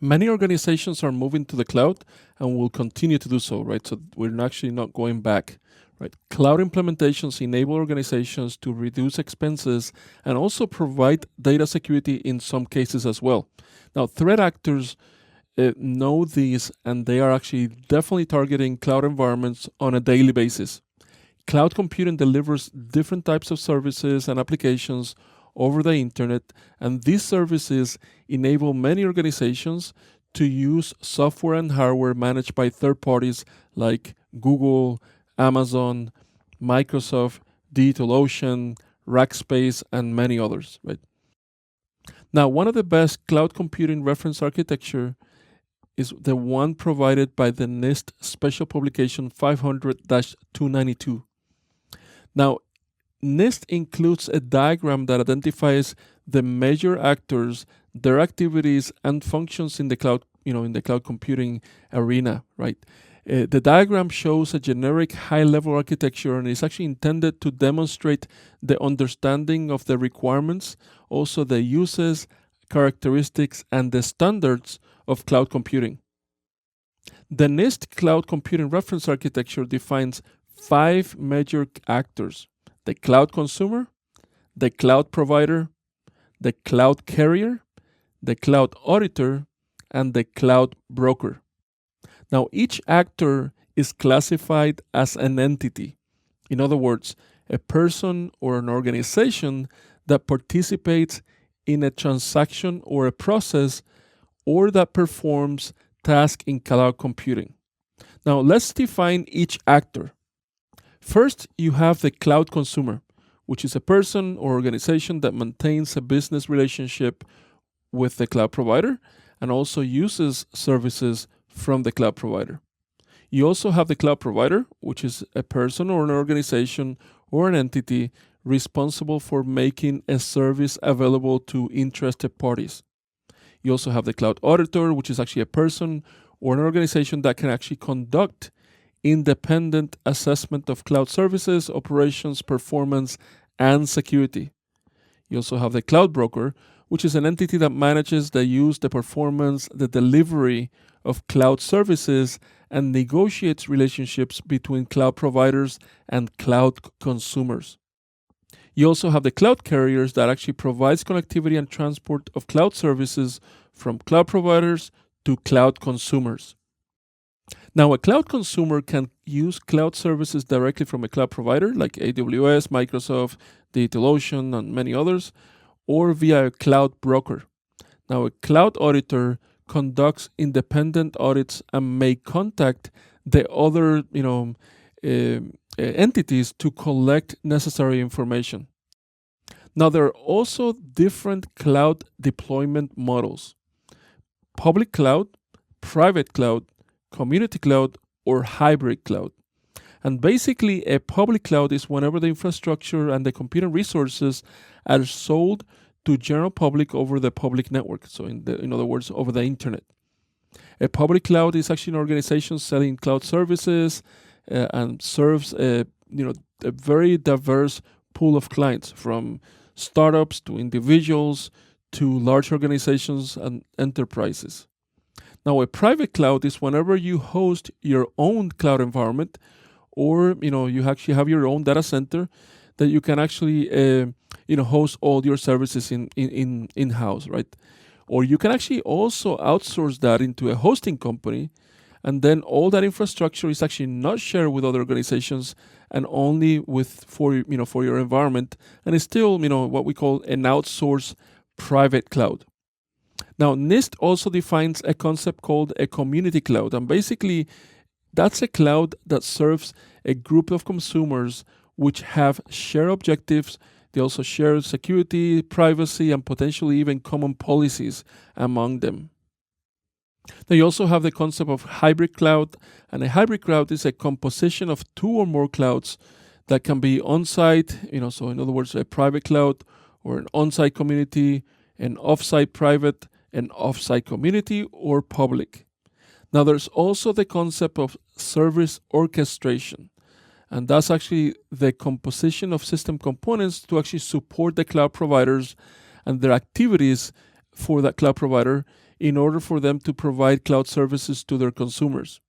Many organizations are moving to the cloud and will continue to do so, right? So we're actually not going back, right? Cloud implementations enable organizations to reduce expenses and also provide data security in some cases as well. Now, threat actors know these, and they are actually definitely targeting cloud environments on a daily basis. Cloud computing delivers different types of services and applications over the internet, and these services enable many organizations to use software and hardware managed by third parties like Google, Amazon, Microsoft, DigitalOcean, Rackspace, and many others. Right? Now, one of the best cloud computing reference architecture is the one provided by the NIST Special Publication 500-292. Now, NIST includes a diagram that identifies the major actors, their activities, and functions in the cloud, in the cloud computing arena, right? The diagram shows a generic high-level architecture and is actually intended to demonstrate the understanding of the requirements, also the uses, characteristics, and the standards of cloud computing. The NIST Cloud Computing Reference Architecture defines 5 major actors: the cloud consumer, the cloud provider, the cloud carrier, the cloud auditor, and the cloud broker. Now, each actor is classified as an entity. In other words, a person or an organization that participates in a transaction or a process or that performs tasks in cloud computing. Now, let's define each actor. First, you have the cloud consumer, which is a person or organization that maintains a business relationship with the cloud provider and also uses services from the cloud provider. You also have the cloud provider, which is a person or an organization or an entity responsible for making a service available to interested parties. You also have the cloud auditor, which is actually a person or an organization that can actually conduct independent assessment of cloud services, operations, performance, and security. You also have the cloud broker, which is an entity that manages the use, the performance, the delivery of cloud services and negotiates relationships between cloud providers and cloud consumers. You also have the cloud carriers that actually provides connectivity and transport of cloud services from cloud providers to cloud consumers. Now, a cloud consumer can use cloud services directly from a cloud provider like AWS, Microsoft, DigitalOcean, and many others, or via a cloud broker. Now, a cloud auditor conducts independent audits and may contact the other, entities to collect necessary information. Now, there are also different cloud deployment models: public cloud, private cloud, community cloud, or hybrid cloud. And basically, a public cloud is whenever the infrastructure and the computing resources are sold to general public over the public network. So in other words, over the internet. A public cloud is actually an organization selling cloud services and serves a very diverse pool of clients, from startups to individuals to large organizations and enterprises. Now, a private cloud is whenever you host your own cloud environment, or you actually have your own data center that you can actually host all your services in-house, right? Or you can actually also outsource that into a hosting company, and then all that infrastructure is actually not shared with other organizations and only for your environment, and it's still what we call an outsourced private cloud. Now, NIST also defines a concept called a community cloud, and basically that's a cloud that serves a group of consumers which have shared objectives. They also share security, privacy, and potentially even common policies among them. Now, you also have the concept of hybrid cloud, and a hybrid cloud is a composition of 2 or more clouds that can be on-site, so in other words, a private cloud, or an on-site community, an off-site private, an off-site community, or public. Now, there's also the concept of service orchestration, and that's actually the composition of system components to actually support the cloud providers and their activities for that cloud provider in order for them to provide cloud services to their consumers.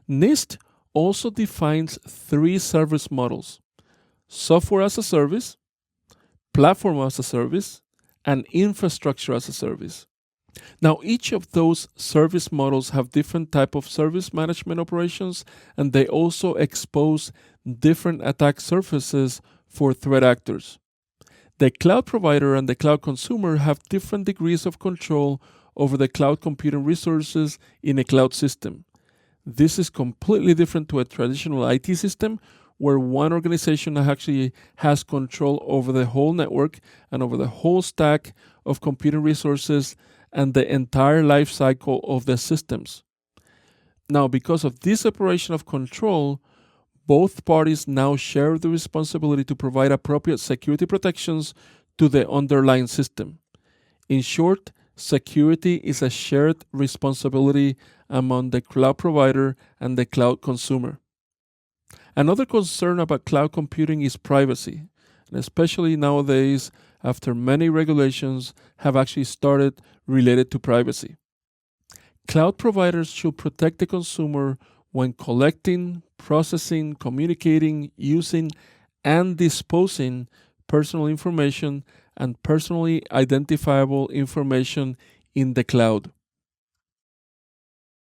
NIST also defines 3 service models: software as a service, platform as a service, and infrastructure as a service. Now, each of those service models have different type of service management operations, and they also expose different attack surfaces for threat actors. The cloud provider and the cloud consumer have different degrees of control over the cloud computing resources in a cloud system. This is completely different to a traditional IT system, where one organization actually has control over the whole network and over the whole stack of computing resources and the entire life cycle of the systems. Now, because of this separation of control, both parties now share the responsibility to provide appropriate security protections to the underlying system. In short, security is a shared responsibility among the cloud provider and the cloud consumer. Another concern about cloud computing is privacy, and especially nowadays, after many regulations have actually started related to privacy. Cloud providers should protect the consumer when collecting, processing, communicating, using, and disposing personal information and personally identifiable information in the cloud.